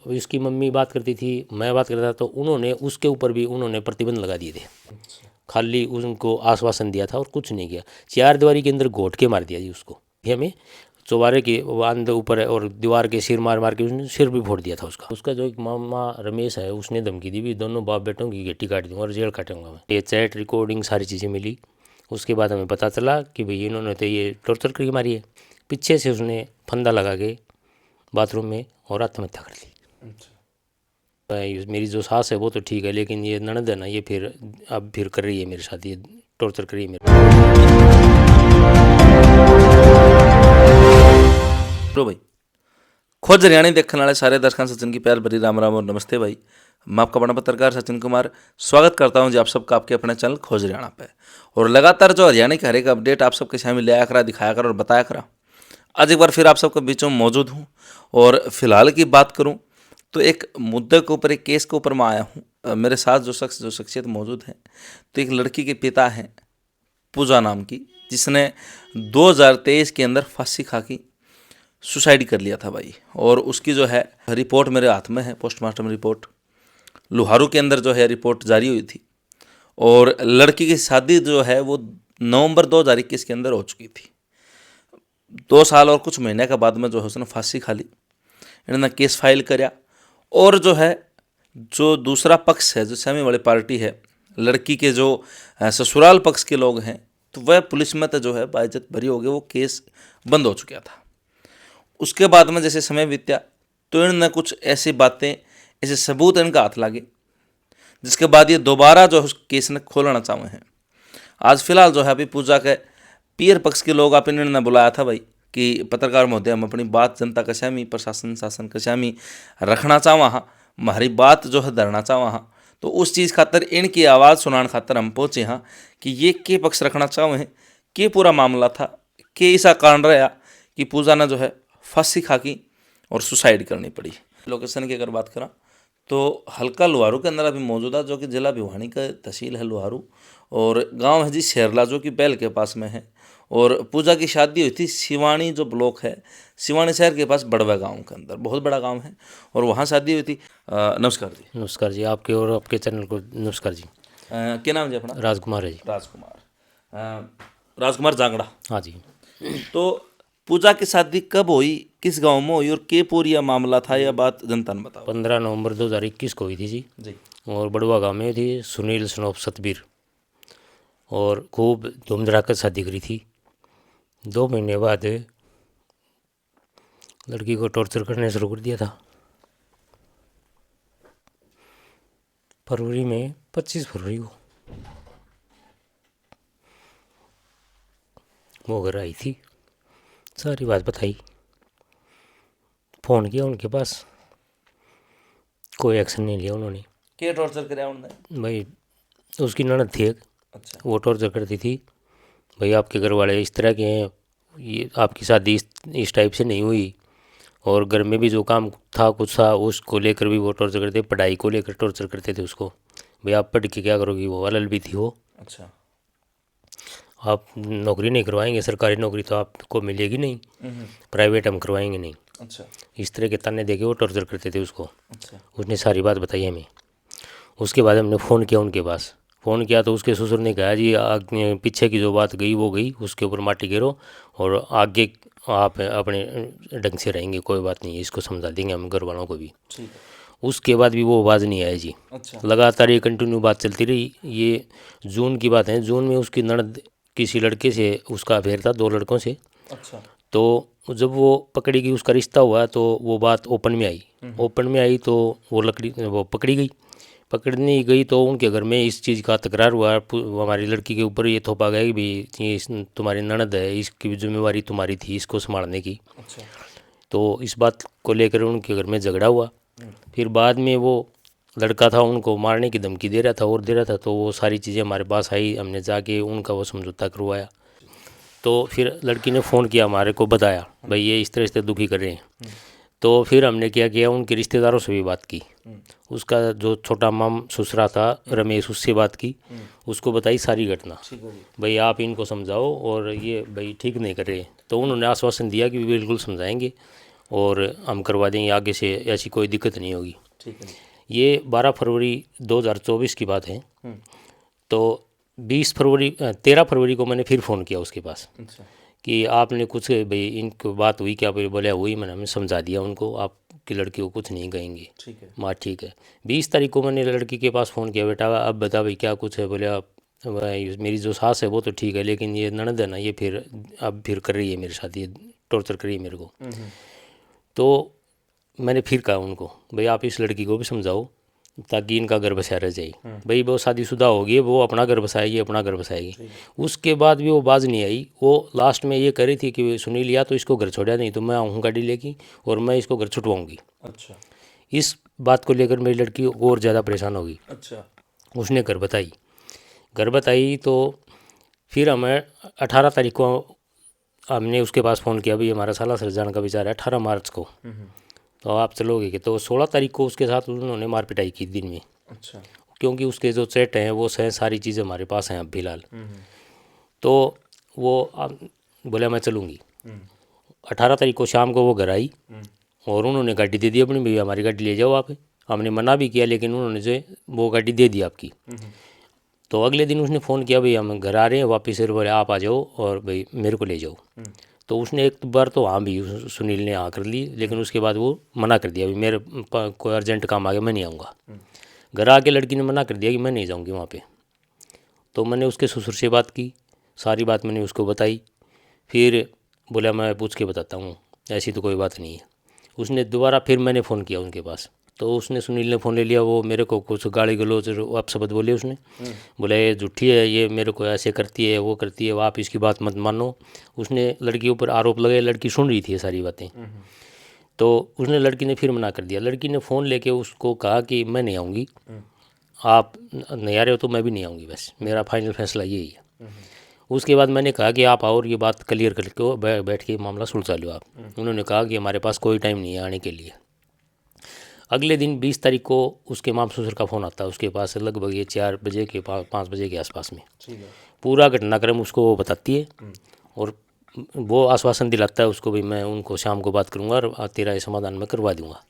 इसकी मम्मी बात करती थी, मैं बात करता था, तो उन्होंने उसके ऊपर भी उन्होंने प्रतिबंध लगा दिए थे। खाली उनको आश्वासन दिया था और कुछ नहीं किया। 4 दीवारी के अंदर घोट के मार दिया जी उसको। हमें चौबारे के अंदर ऊपर है और दीवार के सिर मार मार के उसने सिर भी फोड़ दिया था उसका जो एक मामा रमेश है उसने धमकी दी भी, दोनों बाप बेटों की गेटी काट दूंगा और जेल काटूंगा मैं। ये चैट रिकॉर्डिंग सारी चीज़ें मिली। उसके बाद हमें पता चला कि भाई इन्होंने तो ये टॉर्चर करके मारी है। पीछे से उसने फंदा लगा के बाथरूम में और आत्महत्या कर ली। मेरी जो सास है वो तो ठीक है, लेकिन ये ननद है ना, ये फिर अब फिर कर रही है मेरे साथ, ये टॉर्चर कर रही है प्रो भाई खोज हरियाणी देखने वाले सारे दर्शकों सचिन की प्यार भरी राम राम और नमस्ते भाई। मैं आपका बड़ा पत्रकार सचिन कुमार स्वागत करता हूं जी आप सबका आपके अपने चैनल खोज हरियाणा पे। और लगातार जो हरियाणा के हर एक अपडेट आप सबके सामने लाया करा, दिखाया करा और बताया करा। आज एक बार फिर आप सबके बीच में मौजूद हूँ और फिलहाल की बात करूँ तो एक मुद्दे के ऊपर, एक केस के ऊपर मैं आया हूँ। मेरे साथ जो शख्सियत मौजूद है, तो एक लड़की के पिता हैं पूजा नाम की, जिसने 2023 के अंदर फांसी खा की सुसाइड कर लिया था भाई। और उसकी जो है रिपोर्ट मेरे हाथ में है, पोस्टमार्टम रिपोर्ट लुहारू के अंदर जो है रिपोर्ट जारी हुई थी। और लड़की की शादी जो है वो नवंबर 2021 के अंदर हो चुकी थी। 2 साल और कुछ महीने के बाद में जो है उसने फांसी खा ली। इन्होंने केस फाइल कराया और जो है जो दूसरा पक्ष है, जो सामने वाली पार्टी है, लड़की के जो ससुराल पक्ष के लोग हैं, तो वह पुलिस में तो जो है बाइज्जत भरी हो गई, वो केस बंद हो चुका था। उसके बाद में जैसे समय बीत्या तो इन्होंने कुछ ऐसी बातें, ऐसे सबूत इनका हाथ लगे, जिसके बाद ये दोबारा जो है उस केस ने खोलना चाहे हैं। आज फिलहाल जो है अभी पूजा के पीर पक्ष के लोग आप इन्होंने बुलाया था भाई कि पत्रकार महोदय हम अपनी बात जनता के सामने, प्रशासन शासन के सामने रखना चाहवा हाँ, हमारी बात जो है धरना चाहवा हाँ। तो उस चीज़ खातर इनकी आवाज़ सुनाने खातर हम पहुँचे हाँ कि ये के पक्ष रखना चाहे हैं, के पूरा मामला था, के ऐसा कारण रहा कि पूजा ने जो है फांसी खा की और सुसाइड करनी पड़ी। लोकेशन की अगर बात करा तो हल्का लुहारू के अंदर अभी मौजूदा, जो कि जिला भिवानी का तहसील है लुहारू, और गांव है जी शेरला, जो कि बैल के पास में है। और पूजा की शादी हुई थी सिवानी, जो ब्लॉक है सिवानी शहर के पास बड़वा गांव के अंदर, बहुत बड़ा गांव है, और वहाँ शादी हुई थी। नमस्कार जी। नमस्कार जी, आपके और आपके चैनल को नमस्कार जी। क्या नाम जी अपना? राजकुमार है जी। राजकुमार जांगड़ा। हाँ जी। तो पूजा की शादी कब हुई, किस गांव में हुई और के पूरी मामला था, यह बात जनता ने बताओ। 15 नवंबर 2021 को हुई थी जी। जी। और बड़ुआ गांव में थी सुनील सनोप सतबीर, और खूब धूम धड़ाकर शादी करी थी। 2 महीने बाद लड़की को टॉर्चर करने शुरू कर दिया था। फरवरी में 25 फरवरी को वो घर आई थी, सारी बात बताई। फ़ोन किया उनके पास, कोई एक्शन नहीं लिया उन्होंने। क्या टॉर्चर कराया उन्होंने? भाई उसकी ननद थी एक, अच्छा। वो टॉर्चर करती थी। भाई आपके घर वाले इस तरह के हैं, ये आपकी शादी इस टाइप से नहीं हुई, और घर में भी जो काम था कुछ था उसको लेकर भी वो टॉर्चर करते, पढ़ाई को लेकर टॉर्चर करते थे उसको। भाई आप पढ़ के क्या करोगी, वो अलल भी थी वो। अच्छा। आप नौकरी नहीं करवाएंगे, सरकारी नौकरी तो आपको मिलेगी नहीं, प्राइवेट हम करवाएंगे नहीं। अच्छा। इस तरह के ताने देके वो टॉर्चर करते थे उसको। अच्छा। उसने सारी बात बताई हमें। उसके बाद हमने फ़ोन किया उनके पास। फ़ोन किया तो उसके ससुर ने कहा जी पीछे की जो बात गई वो गई, उसके ऊपर माटी गिरो और आगे आप अपने ढंग से रहेंगे, कोई बात नहीं है, इसको समझा देंगे हम घर वालों को भी। ठीक है। उसके बाद भी वो आवाज़ नहीं आई जी। अच्छा। लगातार ये कंटिन्यू बात चलती रही। ये जून की बात है, जून में उसकी ननद किसी लड़के से उसका अफेयर था, 2 लड़कों से। अच्छा। तो जब वो पकड़ी गई, उसका रिश्ता हुआ, तो वो बात ओपन में आई। ओपन में आई तो वो पकड़ी गई। पकड़ने गई तो उनके घर में इस चीज़ का तकरार हुआ। हमारी लड़की के ऊपर ये थोपा गया कि भाई ये तुम्हारी ननद है, इसकी भी जिम्मेवारी तुम्हारी थी इसको संभालने की। अच्छा। तो इस बात को लेकर उनके घर में झगड़ा हुआ। फिर बाद में वो लड़का था उनको मारने की धमकी दे रहा था और दे रहा था, तो वो सारी चीज़ें हमारे पास आई। हमने जाके उनका वो समझौता करवाया। तो फिर लड़की ने फ़ोन किया, हमारे को बताया भाई ये इस तरह से दुखी कर रहे हैं। तो फिर हमने क्या किया, उनके रिश्तेदारों से भी बात की। उसका जो छोटा माम ससुरा था रमेश, उससे बात की, उसको बताई सारी घटना। भाई आप इनको समझाओ और ये भाई ठीक नहीं कर रहे। तो उन्होंने आश्वासन दिया कि बिल्कुल समझाएंगे। और हम करवा देंगे, आगे से ऐसी कोई दिक्कत नहीं होगी। ठीक है। ये 12 फरवरी 2024 की बात है। तो 13 फरवरी को मैंने फिर फ़ोन किया उसके पास अच्छा। कि आपने कुछ भाई इनको बात हुई क्या? भाई बोले हुई। मैंने समझा दिया उनको, आपकी लड़की को कुछ नहीं कहेंगे। ठीक है। माँ ठीक है। 20 तारीख को मैंने लड़की के पास फ़ोन किया, बेटा अब बता भाई क्या कुछ है? बोले आप भाई मेरी जो सास है वो तो ठीक है, लेकिन ये ननद है ना, ये फिर अब फिर कर रही है मेरे साथ, ये टॉर्चर कर रही है मेरे को। तो मैंने फिर कहा उनको, भाई आप इस लड़की को भी समझाओ ताकि इनका घर बसा रह जाए। भाई वो शादीशुदा होगी, वो अपना घर बसाएगी, अपना घर बसाएगी। उसके बाद भी वो बाज नहीं आई। वो लास्ट में ये कह रही थी कि सुनील या तो इसको घर छोड़ा, नहीं तो मैं आऊँ गाड़ी लेके और मैं इसको घर छुटवाऊँगी। अच्छा। इस बात को लेकर मेरी लड़की और ज़्यादा परेशान हो गई। अच्छा। उसने घर बताई तो फिर हमें 18 तारीख को हमने उसके पास फ़ोन किया, भाई हमारा साला सर जाने का विचार है 18 मार्च को, तो आप चलोगे कि? तो 16 तारीख को उसके साथ उन्होंने मार पिटाई की दिन में। अच्छा। क्योंकि उसके जो चैट हैं वो सारी चीज़ें हमारे पास हैं अब फिलहाल। तो वो बोला मैं चलूँगी। 18 तारीख को शाम को वो घर आई और उन्होंने गाड़ी दे दी अपनी, भाई हमारी गाड़ी ले जाओ आप। हमने मना भी किया लेकिन उन्होंने जो वो गाड़ी दे दी आपकी। तो अगले दिन उसने फ़ोन किया, भाई हम घर आ रहे हैं वापस से, बोले आप आ जाओ और भाई मेरे को ले जाओ। तो उसने एक बार तो हाँ भी सुनील ने हाँ कर ली, लेकिन उसके बाद वो मना कर दिया, भाई मेरे कोई अर्जेंट काम आ गया, मैं नहीं आऊँगा। घर आके लड़की ने मना कर दिया कि मैं नहीं जाऊँगी वहाँ पे। तो मैंने उसके ससुर से बात की, सारी बात मैंने उसको बताई। फिर बोला मैं पूछ के बताता हूँ, ऐसी तो कोई बात नहीं है। उसने दोबारा फिर मैंने फ़ोन किया उनके पास, तो उसने सुनील ने फ़ोन ले लिया। वो मेरे को कुछ गाली गलौज आप शब्द बोले उसने। बोला ये झूठी है, ये मेरे को ऐसे करती है, वो करती है, आप इसकी बात मत मानो। उसने लड़की ऊपर आरोप लगाए। लड़की सुन रही थी ये सारी बातें। तो उसने लड़की ने फिर मना कर दिया। लड़की ने फ़ोन लेके उसको कहा कि मैं नहीं आऊँगी, आप नहीं आ रहे हो तो मैं भी नहीं आऊँगी, बस मेरा फाइनल फैसला यही है। उसके बाद मैंने कहा कि आप आओ और ये बात क्लियर करके बैठ के मामला सुलझा लो आप। उन्होंने कहा कि हमारे पास कोई टाइम नहीं है आने के लिए। अगले दिन 20 तारीख को उसके माम ससुर का फ़ोन आता है उसके पास, लगभग ये 4 बजे के 5 बजे के आसपास में। पूरा घटनाक्रम उसको वो बताती है और वो आश्वासन दिलाता है उसको, भी मैं उनको शाम को बात करूँगा और तेरा ये समाधान मैं करवा दूँगा।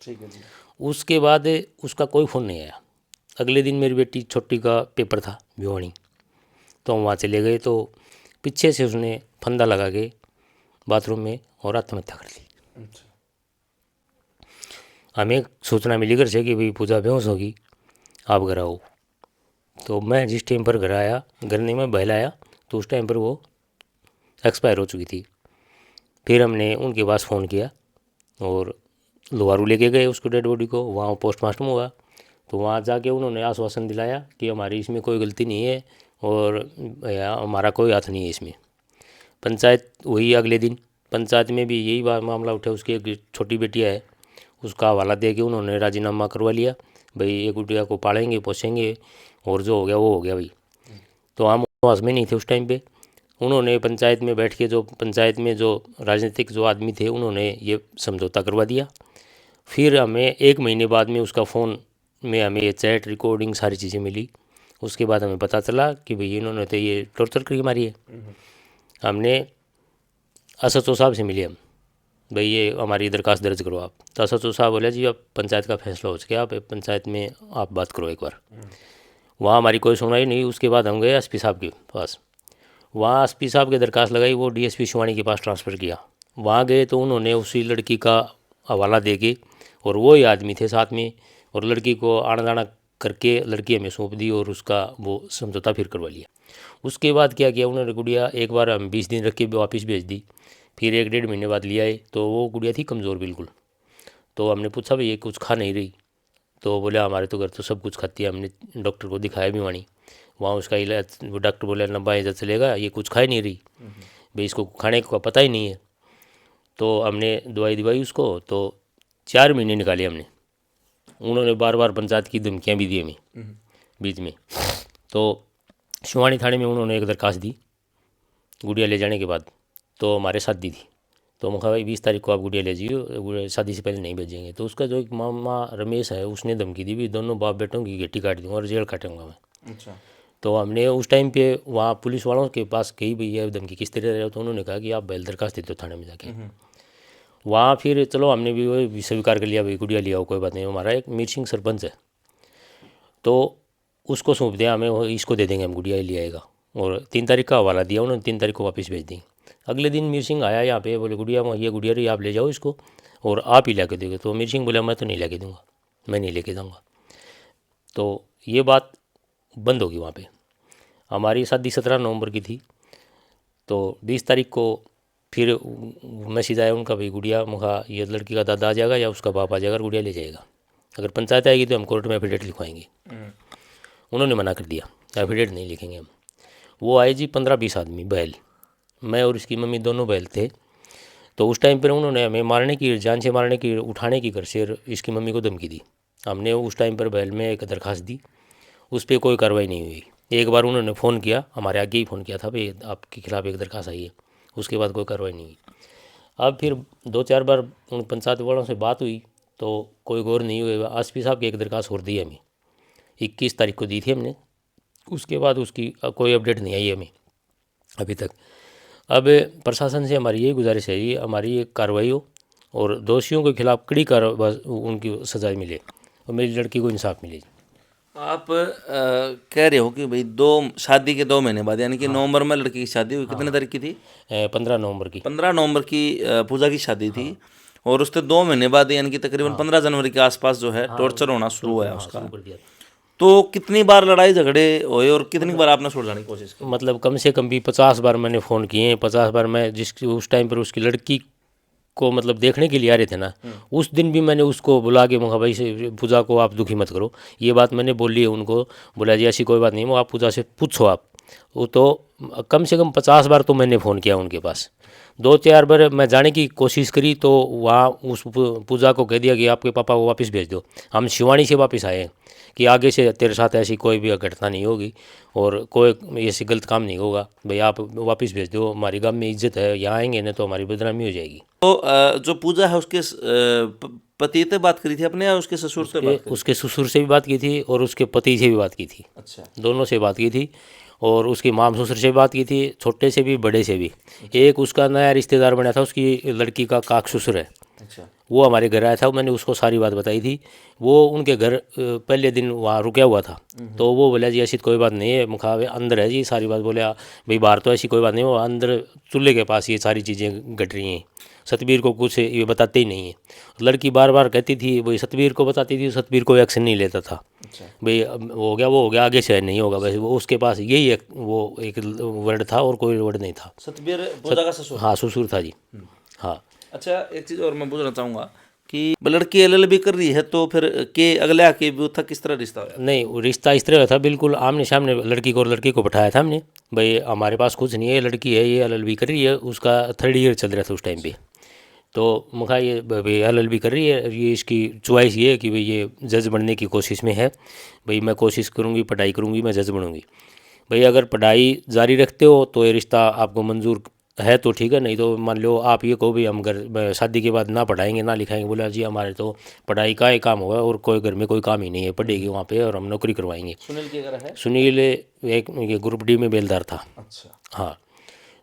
उसके बाद उसका कोई फ़ोन नहीं आया। अगले दिन मेरी बेटी छोटी का पेपर था भिवानी, तो हम वहाँ चले गए। तो पीछे से उसने फंदा लगा के बाथरूम में और आत्महत्या कर ली। हमें सूचना मिली घर से कि भाई पूजा बेहोश होगी, आप घर आओ। तो मैं जिस टाइम पर घर आया, घर नहीं मैं बहल आया, तो उस टाइम पर वो एक्सपायर हो चुकी थी। फिर हमने उनके पास फ़ोन किया और लोहारू लेके गए उसको, डेड बॉडी को। वहाँ पोस्टमार्टम हुआ, तो वहाँ जाके उन्होंने आश्वासन दिलाया कि हमारी इसमें कोई गलती नहीं है और हमारा कोई हाथ नहीं है इसमें। पंचायत हुई अगले दिन, पंचायत में भी यही मामला उठा। उसकी एक छोटी बेटिया है, उसका हवाला दे के उन्होंने राजीनामा करवा लिया, भाई एक गुटिया को पालेंगे पोसेंगे और जो हो गया वो हो गया भाई। तो हम पास में नहीं थे उस टाइम पे। उन्होंने पंचायत में बैठ के, जो पंचायत में जो राजनीतिक जो आदमी थे, उन्होंने ये समझौता करवा दिया। फिर हमें 1 महीने बाद में उसका फ़ोन में हमें ये चैट रिकॉर्डिंग सारी चीज़ें मिली। उसके बाद हमें पता चला कि भाई इन्होंने तो ये टॉर्चर करके मारी है। हमने एसएचओ साहब से मिले हम, भाई ये हमारी दरखास्त दर्ज करो आप। तो एसएचओ साहब बोले जी अब पंचायत का फैसला हो चुका, आप पंचायत में आप बात करो एक बार। वहाँ हमारी कोई सुनवाई नहीं। उसके बाद हम गए एसपी साहब के पास। वहाँ एसपी साहब की दरखास्त लगाई, वो डीएसपी शिवानी के पास ट्रांसफ़र किया। वहाँ गए तो उन्होंने उसी लड़की का हवाला दे के, और वो ही आदमी थे साथ में, और लड़की को आना जाना करके लड़की हमें सौंप दी और उसका वो समझौता फिर करवा लिया। उसके बाद क्या किया उन्होंने, गुड़िया एक बार हम 20 दिन रख के वापस भेज दी। फिर 1-1.5 महीने बाद लिया आए, तो वो गुड़िया थी कमज़ोर बिल्कुल। तो हमने पूछा भाई ये कुछ खा नहीं रही? तो बोले हमारे तो घर तो सब कुछ खाती है। हमने डॉक्टर को दिखाया भी वाणी, वहाँ उसका इलाज, वो डॉक्टर बोले लंबा इधर चलेगा, ये कुछ खा ही नहीं रही भाई, इसको खाने का पता ही नहीं है। तो हमने दवाई दिवाई उसको, तो 4 महीने निकाले हमने। उन्होंने बार बार पंचायत की धमकियाँ भी दी हमें बीच में। तो शिवानी थाने में उन्होंने एक दरखास्त दी गुड़िया ले जाने के बाद, तो हमारे साथ दी थी। तो मैं कहा भाई 20 तारीख को आप गुड़िया ले जाइए, शादी से पहले नहीं भेजेंगे। तो उसका जो एक मामा रमेश है, उसने धमकी दी भी दोनों बाप बेटों की घेटी काट दूँगा और जेल काटूंगा मैं। अच्छा। तो हमने उस टाइम पे वहाँ पुलिस वालों के पास कही भाई ये धमकी किस तरह रहे हो, तो उन्होंने कहा कि आप बैल दरखास्त देते हो थाने में जाके। वहाँ फिर चलो हमने भी वो स्वीकार कर लिया, भाई गुड़िया लिया हो कोई बात नहीं। हमारा एक मीर सिंह सरपंच है, तो उसको सौंप दिया हमें, इसको दे देंगे हम, गुड़िया ही ले आएगा। और 3 तारीख का हवाला दिया उन्होंने, 3 तारीख को वापस भेज दी। अगले दिन मीर सिंह आया यहाँ पे, बोले गुड़िया ये गुड़िया रही, आप ले जाओ इसको और आप ही लेके दोगे। तो मीर सिंह बोला मैं तो नहीं लेके दूँगा, मैं नहीं लेके जाऊँगा। तो ये बात बंद होगी वहाँ पे। हमारी शादी 17 नवंबर की थी, तो 20 तारीख को फिर मैसेज आया उनका, भाई गुड़िया मुखा ये लड़की का दादा आ जाएगा या उसका बाप आ जाएगा और गुड़िया ले जाएगा। अगर पंचायत आएगी तो हम कोर्ट में एफिडेविट लिखवाएंगे। उन्होंने मना कर दिया, एफिडेविट नहीं लिखेंगे हम। वो आए जी 15-20 आदमी बैल, मैं और इसकी मम्मी दोनों बैल थे। तो उस टाइम पर उन्होंने हमें मारने की, जान से मारने की, उठाने की घर से इसकी मम्मी को धमकी दी। हमने उस टाइम पर बैल में एक दरख्वास्त दी, उस पर कोई कार्रवाई नहीं हुई। एक बार उन्होंने फ़ोन किया, हमारे आगे ही फ़ोन किया था, भाई आपके खिलाफ़ एक दरख्वास्त आई है, उसके बाद कोई कार्रवाई नहीं हुई। अब फिर 2-4 बार उन पंचायत वालों से बात हुई तो कोई गौर नहीं हुए। एसपी साहब की एक दरख्वास्त और दी हमें, 21 तारीख को दी थी हमने, उसके बाद उसकी कोई अपडेट नहीं आई हमें अभी तक। अब प्रशासन से हमारी यही गुजारिश है, ये हमारी एक कार्रवाई हो और दोषियों के खिलाफ कड़ी कार्रवाई, उनकी सज़ा मिले और मेरी लड़की को इंसाफ मिले। आप कह रहे हो कि भाई शादी के 2 महीने बाद, यानी कि नवंबर में लड़की की शादी हुई, कितने तारीख की थी? 15 नवंबर की। 15 नवंबर की पूजा की शादी थी, और उसके 2 महीने बाद यानी कि तकरीबन 15 जनवरी के आसपास जो है टॉर्चर होना शुरू हुआ उसका। शुरू कर दिया। तो कितनी बार लड़ाई झगड़े हुए और कितनी बार आपने छोड़ाने की कोशिश की? मतलब कम से कम भी 50 बार मैंने फ़ोन किए हैं। 50 बार मैं जिसकी उस टाइम पर उसकी लड़की को मतलब देखने के लिए आ रहे थे ना, उस दिन भी मैंने उसको बुला के मगा भाई से पूजा को आप दुखी मत करो, ये बात मैंने बोली है उनको। बोला जी ऐसी कोई बात नहीं, वो आप पूजा से पूछो आप। वो तो कम से कम 50 बार तो मैंने फ़ोन किया उनके पास। 2-4 बार मैं जाने की कोशिश करी तो वहाँ उस पूजा को कह दिया कि आपके पापा को वापस भेज दो। हम शिवानी से वापस आए कि आगे से तेरे साथ ऐसी कोई भी घटना नहीं होगी और कोई ऐसी गलत काम नहीं होगा, भाई आप वापस भेज दो, हमारी गांव में इज्जत है, यहाँ आएंगे ना तो हमारी बदनामी हो जाएगी। तो जो पूजा है उसके पति से बात करी थी अपने या उसके ससुर से बात करी? उसके ससुर से भी बात की थी और उसके पति से भी बात की थी। अच्छा। दोनों से बात की थी और उसके माम ससुर से भी बात की थी, छोटे से भी बड़े से भी। एक उसका नया रिश्तेदार बना था, उसकी लड़की का काक ससुर है, अच्छा। वो हमारे घर आया था, मैंने उसको सारी बात बताई थी। वो उनके घर पहले दिन वहाँ रुका हुआ था, तो वो बोला जी ऐसी कोई बात नहीं है, मुखावे अंदर है जी सारी बात। बोले भाई बाहर तो ऐसी कोई बात नहीं, वो अंदर चूल्हे के पास ये सारी चीज़ें घट रही हैं। सतबीर को कुछ ये बताते ही नहीं है। लड़की बार बार कहती थी, वही सतबीर को बताती थी, सतबीर को एक्शन नहीं लेता था। अच्छा। भाई हो गया वो हो गया, आगे से नहीं होगा। वैसे वो उसके पास यही एक वर्ड था और कोई वर्ड नहीं था। सतबीर पूजा का ससुर? हाँ ससुर था जी। हाँ। अच्छा, एक चीज़ और मैं पूछना चाहूँगा कि लड़की एलएलबी कर रही है तो फिर के अगले आके भी था, किस तरह रिश्ता हुआ? नहीं, वो रिश्ता इस तरह था, बिल्कुल आमने सामने लड़की को और लड़के को बैठाया था हमने, भाई हमारे पास कुछ नहीं है, लड़की है ये एलएलबी कर रही है, उसका 3rd ईयर चल रहा था उस टाइम पे। तो मुखा ये भाई एलएलबी कर रही है, ये इसकी चॉइस ये है कि भाई ये जज बनने की कोशिश में है, भाई मैं कोशिश करूँगी, पढ़ाई करूँगी, मैं जज बनूँगी। भाई अगर पढ़ाई जारी रखते हो तो ये रिश्ता आपको मंजूर है तो ठीक है, नहीं तो मान लो आप ये कहो भी हम घर शादी के बाद ना पढ़ाएंगे ना लिखाएंगे। बोला जी हमारे तो पढ़ाई का ही काम होगा और कोई घर में कोई काम ही नहीं है, पढ़ेगी वहाँ पे और हम नौकरी करवाएंगे। सुनील की घर है? सुनील एक ये ग्रुप डी में बेलदार था। अच्छा। हाँ,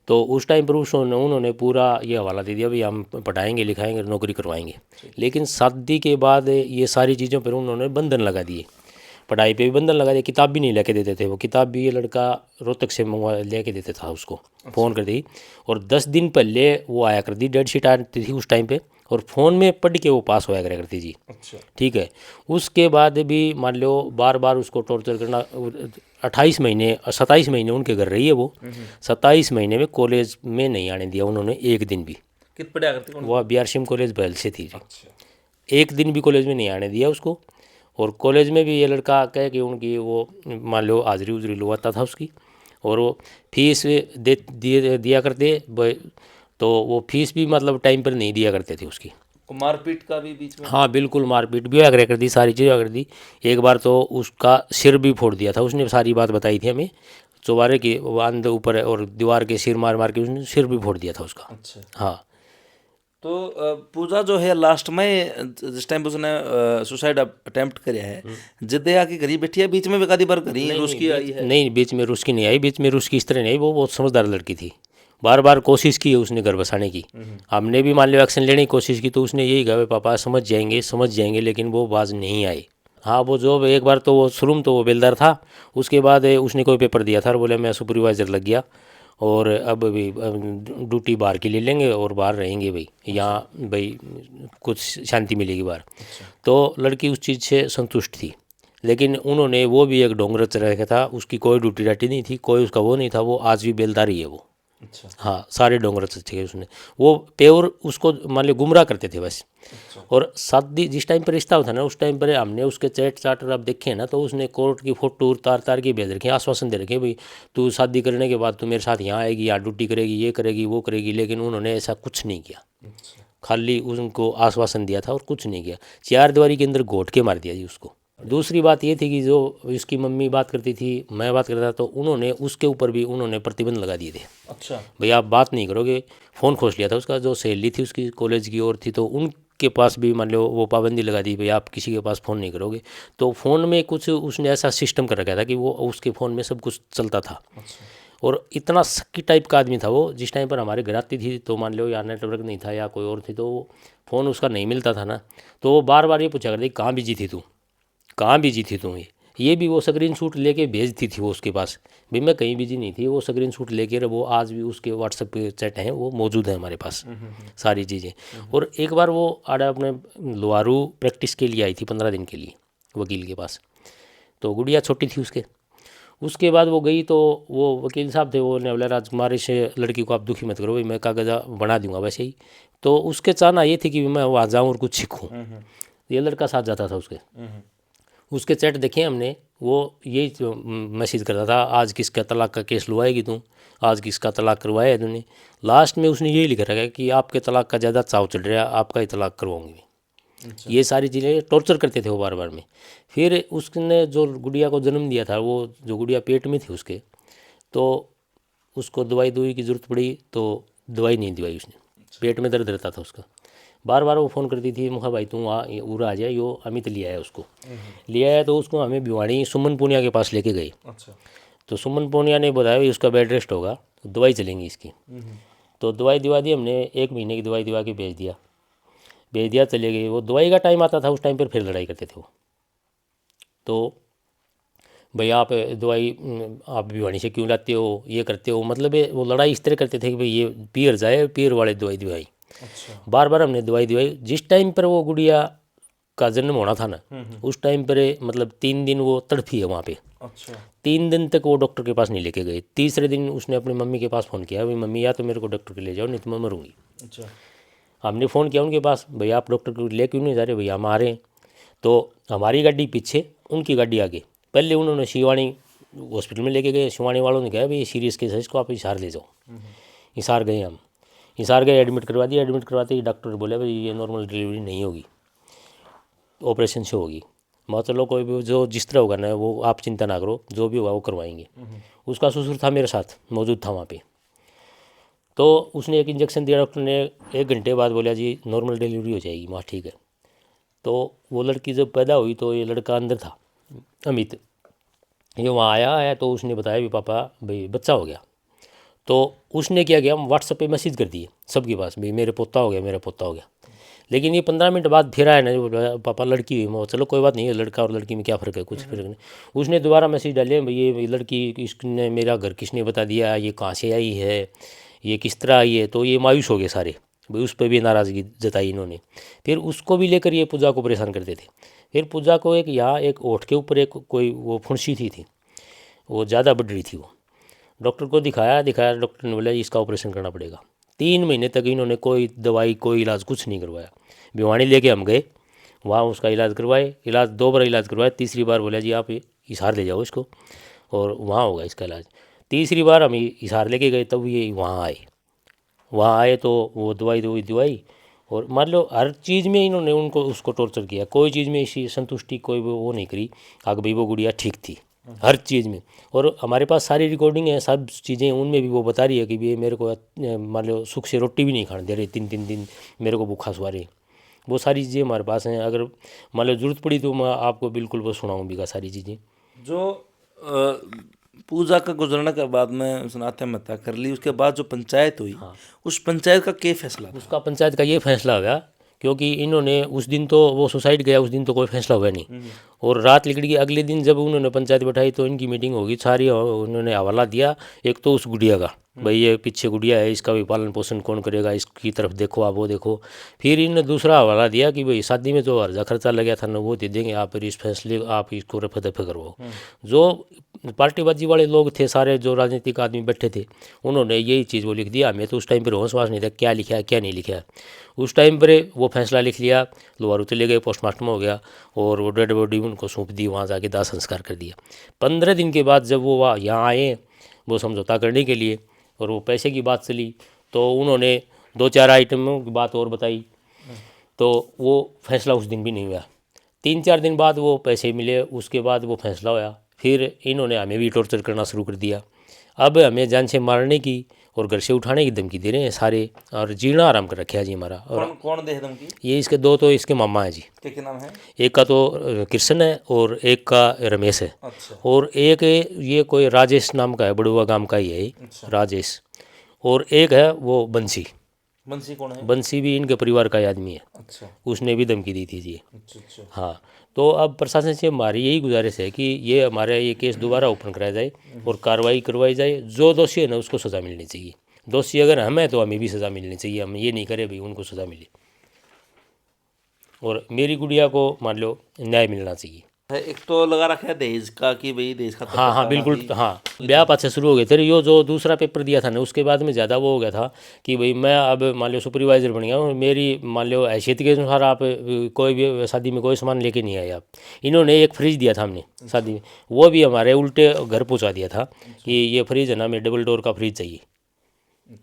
तो उस टाइम पर उन्होंने पूरा ये हवाला दे दिया भाई हम पढ़ाएंगे लिखाएंगे नौकरी करवाएंगे। लेकिन शादी के बाद ये सारी चीज़ों पर उन्होंने बंधन लगा दिए, पढ़ाई पे भी बंधन लगा दिया, किताब भी नहीं लेके देते थे। वो किताब भी ये लड़का रोहतक से मंगवा लेके देते था उसको। अच्छा। फ़ोन कर दी और 10 दिन पहले वो आया कर दी, डेट शीट आती थी उस टाइम पे और फ़ोन में पढ़ के वो पास होया करती जी। अच्छा। ठीक है, उसके बाद भी मान लो बार बार उसको टॉर्चर करना। 28 महीने 27 महीने उनके घर रही है वो। 27 महीने में कॉलेज में नहीं आने दिया उन्होंने एक दिन भी। कित पढ़ा करती? वो BRCM कॉलेज बैल से थी। अच्छा। एक दिन भी कॉलेज में नहीं आने दिया उसको। और कॉलेज में भी ये लड़का कह कि उनकी वो मान लो हाजिरी उजरी लुवाता था उसकी, और वो फीस दिया करते, तो वो फीस भी मतलब टाइम पर नहीं दिया करते थे उसकी। मारपीट का भी बीच में? हाँ बिल्कुल, मारपीट भी आग्रह कर दी, सारी चीज़ कर दी। एक बार तो उसका सिर भी फोड़ दिया था उसने, सारी बात बताई थी हमें। चौबारे के अंदर ऊपर और दीवार के सिर मार मार के उसने सिर भी फोड़ दिया था उसका। अच्छा। हाँ। तो पूजा जो है लास्ट में जिस टाइम उसने सुसाइड अटेम्प्ट करया है, जिद्दे आके घरी बैठी है, बीच में बेकादी बार घरी रुस की आई है? नहीं, बीच में रुस की नहीं आई, बीच में रुस की इस तरह नहीं आई, वो बहुत समझदार लड़की थी। बार बार कोशिश की है उसने घर बसाने की। हमने भी मान लो एक्शन लेने की कोशिश की तो उसने यही कहा पापा समझ जाएंगे, लेकिन वो बाज नहीं आई। हाँ वो जॉब एक बार तो वो शुरू में तो वो बेलदार था, उसके बाद उसने कोई पेपर दिया था और बोले मैं सुपरवाइज़र लग गया और अब भी ड्यूटी बाहर की ले लेंगे और बाहर रहेंगे भाई, यहाँ भाई कुछ शांति मिलेगी बाहर। तो लड़की उस चीज़ से संतुष्ट थी, लेकिन उन्होंने वो भी एक ढोंग रच रखा था, उसकी कोई ड्यूटी डाटी नहीं थी, कोई उसका वो नहीं था, वो आज भी बेलदार ही है वो। अच्छा। हाँ सारे ढोंग रच थे उसने, वो प्योर उसको मान लो गुमराह करते थे बस। और शादी जिस टाइम पर रिश्ता होता ना उस टाइम पर हमने उसके चैट चार्टर आप देखे ना तो उसने कोर्ट की फोटो तार की भेज रखी, आश्वासन दे रखे भाई तू शादी करने के बाद तू मेरे साथ यहाँ आएगी, यहाँ ड्यूटी करेगी, ये करेगी वो करेगी, लेकिन उन्होंने ऐसा कुछ नहीं किया। खाली उनको आश्वासन दिया था और कुछ नहीं किया, चार दीवारी के अंदर घोट के मार दिया जी उसको। दूसरी बात ये थी कि जो इसकी मम्मी बात करती थी मैं बात करता था तो उन्होंने उसके ऊपर भी उन्होंने प्रतिबंध लगा दिए थे। अच्छा। भाई आप बात नहीं करोगे, फ़ोन खोज लिया था उसका, जो सहेली थी उसकी कॉलेज की और थी तो उनके पास भी मान लो वो पाबंदी लगा दी भाई आप किसी के पास फ़ोन नहीं करोगे। तो फ़ोन में कुछ उसने ऐसा सिस्टम कर रखा था कि वो उसके फ़ोन में सब कुछ चलता था। और इतना शक्की टाइप का आदमी था वो, जिस टाइम पर हमारे घर आती थी तो मान लो या नेटवर्क नहीं था या कोई और थी तो फ़ोन उसका नहीं मिलता था ना, तो वो बार बार ये पूछा करती कहाँ बिजी थी तू, कहाँ बिजी थी तू। ये भी वो स्क्रीन शूट लेके भेजती थी वो उसके पास, भाई मैं कहीं बिजी नहीं थी, वो स्क्रीन शूट लेके वो आज भी उसके व्हाट्सएप पे चैट हैं वो मौजूद है हमारे पास सारी चीज़ें। और एक बार वो आड़ा अपने लोहारू प्रैक्टिस के लिए आई थी 15 दिन के लिए वकील के पास, तो गुड़िया छोटी थी उसके बाद वो गई तो वो वकील साहब थे वो ने बोला राजकुमारी से लड़की को आप दुखी मत करो भाई मैं कागज़ा बना दूंगा वैसे ही। तो उसके चाहना ये थी कि मैं वहाँ जाऊँ और कुछ सीखूँ। ये लड़का साथ जाता था उसके चैट देखे हमने, वो यही मैसेज करता था आज किसका तलाक का केस लुआएगी तू, आज किसका तलाक करवाया है तूने। लास्ट में उसने यही लिखा रखा कि आपके तलाक का ज़्यादा चाव चल रहा है, आपका ही तलाक करवाऊंगी। ये सारी चीज़ें टॉर्चर करते थे वो बार बार में। फिर उसने जो गुड़िया को जन्म दिया था वो जो गुड़िया पेट में थी उसके, तो उसको दवाई की ज़रूरत पड़ी तो दवाई नहीं दिवाई उसने, पेट में दर्द रहता था उसका। बार बार वो फ़ोन करती थी मुखा भाई तू उरा आ जाए, यो अमित लिया है उसको, लिया है तो उसको हमें भिवाड़ी सुमन पूनिया के पास लेके गई। अच्छा। तो सुमन पूनिया ने बताया भाई उसका बेड रेस्ट होगा तो दवाई चलेंगी इसकी। तो दवाई दिवा दी हमने, 1 महीने की दवाई दिवा के भेज दिया चले गए। वो दवाई का टाइम आता था उस टाइम पर फिर लड़ाई करते थे वो, तो भाई आप दवाई आप भिवाड़ी से क्यों लाते हो, ये करते हो, मतलब वो लड़ाई इस तरह करते थे कि भाई ये पीर जाए, पीर वाले दवाई दिवाई। अच्छा। बार बार हमने दवाई दिवाई। जिस टाइम पर वो गुड़िया का जन्म होना था ना उस टाइम पर मतलब 3 दिन वो तड़फी है वहाँ पे। अच्छा। 3 दिन तक वो डॉक्टर के पास नहीं लेके गए। तीसरे दिन उसने अपनी मम्मी के पास फ़ोन किया भाई मम्मी या तो मेरे को डॉक्टर के ले जाओ नहीं तो मैं मरूंगी। अच्छा। हमने फ़ोन किया उनके पास, भैया आप डॉक्टर को ले क्यों नहीं जा रहे, भैया हम आ रहे हैं। तो हमारी गाड़ी पीछे उनकी गाड़ी आगे, पहले उन्होंने शिवानी हॉस्पिटल में लेके गए, शिवानी वालों ने कहा भाई सीरियस केस है इसको आप हिसार ले जाओ। हिसार गए हम, हिसार गए एडमिट करवा दिया। एडमिट करवाते ही डॉक्टर बोले भाई ये नॉर्मल डिलीवरी नहीं होगी, ऑपरेशन से होगी। मैं चलो कोई भी जो जिस तरह होगा ना वो आप चिंता ना करो, जो भी होगा वो करवाएंगे। उसका ससुर था मेरे साथ मौजूद था वहाँ पे, तो उसने एक इंजेक्शन दिया डॉक्टर ने, 1 घंटे बाद बोला जी नॉर्मल डिलीवरी हो जाएगी। माँ ठीक है। तो वो लड़की जब पैदा हुई तो ये लड़का अंदर था अमित, ये वहाँ आया तो उसने बताया भी पापा भाई बच्चा हो गया। तो उसने क्या किया व्हाट्सएप पे मैसेज कर दिए सबके पास भाई मेरे पोता हो गया, मेरा पोता हो गया। लेकिन ये 15 मिनट बाद फिर आया ना पापा लड़की हुई। मैं चलो कोई बात नहीं है, लड़का और लड़की में क्या फ़र्क है, कुछ फ़र्क नहीं। उसने दोबारा मैसेज डाले भाई ये लड़की इसने मेरा घर किसने बता दिया, ये कहाँ से आई है, ये किस तरह आई है। तो ये मायूस हो गए सारे भाई, उस पर भी नाराज़गी जताई इन्होंने। फिर उसको भी लेकर ये पूजा को परेशान करते थे। फिर पूजा को एक यहाँ एक ओठ के ऊपर एक कोई वो फुंसी थी वो ज़्यादा बढ़ रही थी। वो डॉक्टर को दिखाया, डॉक्टर ने बोला इसका ऑपरेशन करना पड़ेगा। 3 महीने तक इन्होंने कोई दवाई कोई इलाज कुछ नहीं करवाया। भिवाड़ी लेके हम गए, वहाँ उसका इलाज करवाए, 2 बार इलाज करवाया। तीसरी बार बोला जी आप हिसार ले जाओ इसको और वहाँ होगा इसका इलाज। तीसरी बार हम हिसार लेके गए तब ये वहाँ आए तो वो दवाई और मान लो हर चीज़ में इन्होंने उसको टॉर्चर किया। कोई चीज़ में इसी संतुष्टि कोई वो नहीं करी आगे भाई वो गुड़िया ठीक थी हर चीज़ में। और हमारे पास सारी रिकॉर्डिंग है, सब चीज़ें, उनमें भी वो बता रही है कि ये मेरे को मान लो सुख से रोटी भी नहीं खाने दे रहे, 3 दिन मेरे को भूखा सुहा रहे। वो सारी चीज़ें हमारे पास हैं, अगर मान लो ज़रूरत पड़ी तो मैं आपको बिल्कुल वो सुनाऊँ भी सारी चीज़ें। जो पूजा का गुजरने के बाद में उसने आत्महत्या कर ली, उसके बाद जो पंचायत हुई उस पंचायत का क्या फैसला था? उसका पंचायत का ये फैसला हो गया, क्योंकि इन्होंने उस दिन तो वो सुसाइड गया, उस दिन तो कोई फैसला हुआ नहीं। और रात निकल गई, अगले दिन जब उन्होंने पंचायत बैठाई तो इनकी मीटिंग होगी सारी, उन्होंने हवाला दिया एक तो उस गुड़िया का, भाई ये पीछे गुड़िया है, इसका भी पालन पोषण कौन करेगा, इसकी तरफ देखो आप, वो देखो। फिर इन्होंने दूसरा हवाला दिया कि भाई शादी में जो हर्जा खर्चा लगा था ना वो दे देंगे, आप इस फैसले आप इसको रफा दफा करवाओ। जो पार्टीबाजी वाले लोग थे सारे, जो राजनीतिक आदमी बैठे थे, उन्होंने यही चीज़ वो लिख दिया। हमें तो उस टाइम पर होश वास नहीं था क्या लिखा है क्या नहीं लिखा है। उस टाइम पर वो फैसला लिख लिया, लोहारू चले गए, पोस्टमार्टम हो गया और वो डेड बॉडी उनको सौंप दी, वहाँ जाके दाह संस्कार कर दिया। 15 दिन के बाद जब वो यहाँ आए वो समझौता करने के लिए और वो पैसे की बात चली, तो उन्होंने 2-4 आइटमों की बात और बताई, तो वो फैसला उस दिन भी नहीं हुआ। 3-4 दिन बाद वो पैसे मिले, उसके बाद वो फैसला हुआ। फिर इन्होंने हमें भी टॉर्चर करना शुरू कर दिया। अब हमें जान से मारने की और घर से उठाने की धमकी दे रहे हैं सारे, और जीना आराम कर रखा है जी हमारा। और कौन कौन दे धमकी? ये इसके दो तो इसके मामा हैं जी, क्या नाम है? एक का तो कृष्ण है और एक का रमेश है, अच्छा और एक ये कोई राजेश नाम का है, बड़ुआ गांव का ही है ये, राजेश। और एक है वो बंसी। बंसी कौन है? बंसी भी इनके परिवार का ही आदमी है, अच्छा उसने भी धमकी दी थी जी। अच्छा। हाँ, तो अब प्रशासन से हमारी यही गुजारिश है कि ये हमारा ये केस दोबारा ओपन कराया जाए और कार्रवाई करवाई जाए। जो दोषी है ना उसको सज़ा मिलनी चाहिए। दोषी अगर हम हैं तो हमें भी सज़ा मिलनी चाहिए, हम ये नहीं करें भाई उनको सज़ा मिले। और मेरी गुड़िया को मान लो न्याय मिलना चाहिए। एक तो लगा रखा है दहेज का कि भाई दहेज का हाँ बिल्कुल, हाँ ब्याह पात से शुरू हो गए थे। यो जो दूसरा पेपर दिया था ना उसके बाद में ज़्यादा वो हो गया था कि भाई मैं अब मान लो सुपरवाइज़र बन गया हूँ, मेरी मान लो हैसियत के अनुसार आप कोई भी शादी में कोई सामान लेके नहीं आए आप। इन्होंने एक फ्रिज दिया था हमने शादी में, वो भी हमारे उल्टे घर पहुँचा दिया था कि ये फ्रिज है ना, हमें डबल डोर का फ्रिज चाहिए।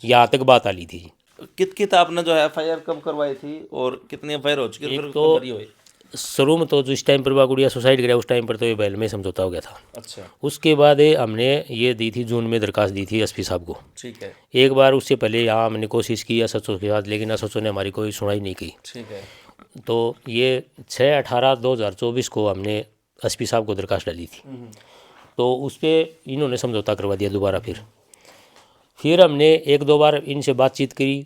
यहाँ तक बात आ ली थी। कित आपने जो है FIR कब करवाई थी और कितनी FIR हो चुकी है? एक फिर तो कब भरी हुई? शुरू में तो जिस टाइम पर वह गुड़िया सुसाइड कराया उस टाइम पर तो ये बैल में समझौता हो गया था। अच्छा उसके बाद हमने ये दी थी, जून में दरखास्त दी थी SP साहब को। ठीक है एक बार उससे पहले यहाँ हमने कोशिश की SHO के साथ, लेकिन SHO ने हमारी कोई सुनाई नहीं की। ठीक है। तो ये 6/18/2024 को हमने SP साहब को दरखास्त डाली थी, तो उस पर इन्होंने समझौता करवा दिया दोबारा। फिर हमने 1-2 बार इनसे बातचीत करी,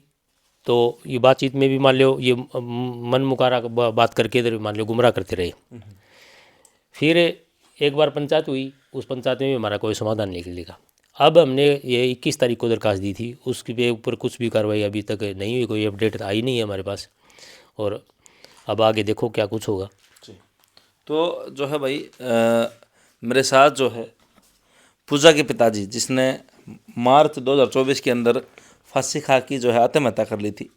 तो ये बातचीत में भी मान लो ये मन मुकारा बात करके इधर मान लो गुमराह करते रहे। फिर एक बार पंचायत हुई, उस पंचायत में भी हमारा कोई समाधान नहीं निकलेगा। अब हमने ये 21 तारीख को दरखास्त दी थी, उसके ऊपर कुछ भी कार्रवाई अभी तक नहीं हुई, कोई अपडेट आई नहीं है हमारे पास। और अब आगे देखो क्या कुछ होगा। तो जो है भाई मेरे साथ जो है पूजा के पिताजी, जिसने मार्च 2024 के अंदर फांसी खा की जो है आत्महत्या कर ली थी,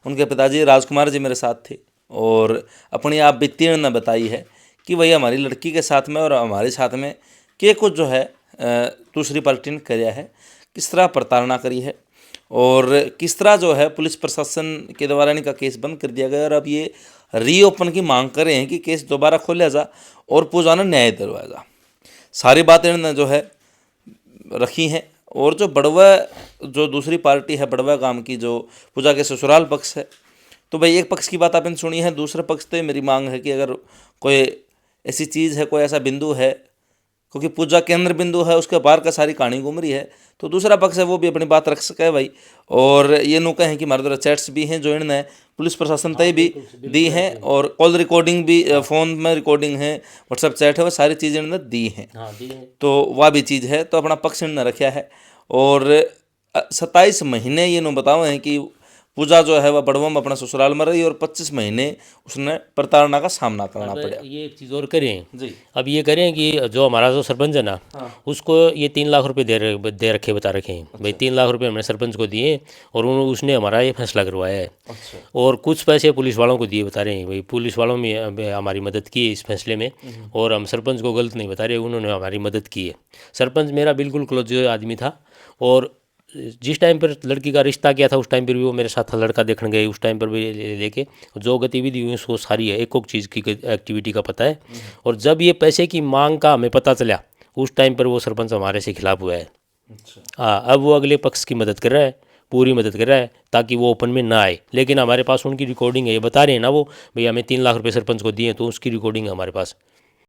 उनके पिताजी राजकुमार जी मेरे साथ थे और अपनी आप बीती ने बताई है कि भाई हमारी लड़की के साथ में और हमारे साथ में के कुछ जो है दूसरी पार्टी ने किया है, किस तरह प्रताड़ना करी है और किस तरह जो है पुलिस प्रशासन के द्वारा इनका केस बंद कर दिया गया। और अब ये रीओपन की मांग कर रहे हैं कि केस दोबारा खोला जा और पूजा ने न्याय दिलवाया जा। सारी बातें इन्होंने जो है रखी हैं। और जो बड़वा जो दूसरी पार्टी है बड़वा गांव की, जो पूजा के ससुराल पक्ष है, तो भाई एक पक्ष की बात आपने सुनी है, दूसरे पक्ष से मेरी मांग है कि अगर कोई ऐसी चीज़ है, कोई ऐसा बिंदु है, क्योंकि पूजा केंद्र बिंदु है, उसके बाहर का सारी कहानी घूम रही है, तो दूसरा पक्ष है वो भी अपनी बात रख सके भाई। और ये नु कहें कि हमारे द्वारा चैट्स भी हैं जो इन्होंने पुलिस प्रशासन तय भी दी हैं और कॉल रिकॉर्डिंग भी, फ़ोन में रिकॉर्डिंग है, व्हाट्सएप चैट है, वो सारी चीज़ें इन्होंने दी हैं। तो वह भी चीज़ है, तो अपना पक्ष इन्होंने रखा है। और 27 महीने ये नु बताओ हैं कि पूजा जो है वह बड़वा में अपना ससुराल में रही और 25 महीने उसने प्रताड़ना का सामना करना पड़ा। ये एक चीज़ और करें जी। अब ये करें कि जो हमारा जो सरपंच है ना, उसको ये 3 लाख रुपए दे रखे बता रखे हैं। भाई 3 लाख रुपए हमने सरपंच को दिए और उसने हमारा ये फैसला करवाया है। अच्छा। और कुछ पैसे पुलिस वालों को दिए बता रहे हैं। भाई पुलिस वालों में हमारी मदद की है इस फैसले में, और हम सरपंच को गलत नहीं बता रहे, उन्होंने हमारी मदद की है। सरपंच मेरा बिल्कुल क्लोज आदमी था, और जिस टाइम पर लड़की का रिश्ता किया था उस टाइम पर भी वो मेरे साथ था, लड़का देखने गए उस टाइम पर भी लेके जो गतिविधि हुई उसको सारी है, एक चीज़ की एक्टिविटी का पता है। और जब ये पैसे की मांग का हमें पता चला उस टाइम पर वो सरपंच हमारे से खिलाफ हुआ है। हाँ, अब वो अगले पक्ष की मदद कर रहा है, पूरी मदद कर रहा है ताकि वो ओपन में ना आए। लेकिन हमारे पास उनकी रिकॉर्डिंग है, ये बता रहे हैं ना वो, भाई हमें 3 लाख रुपए सरपंच को दिए, तो उसकी रिकॉर्डिंग है हमारे पास।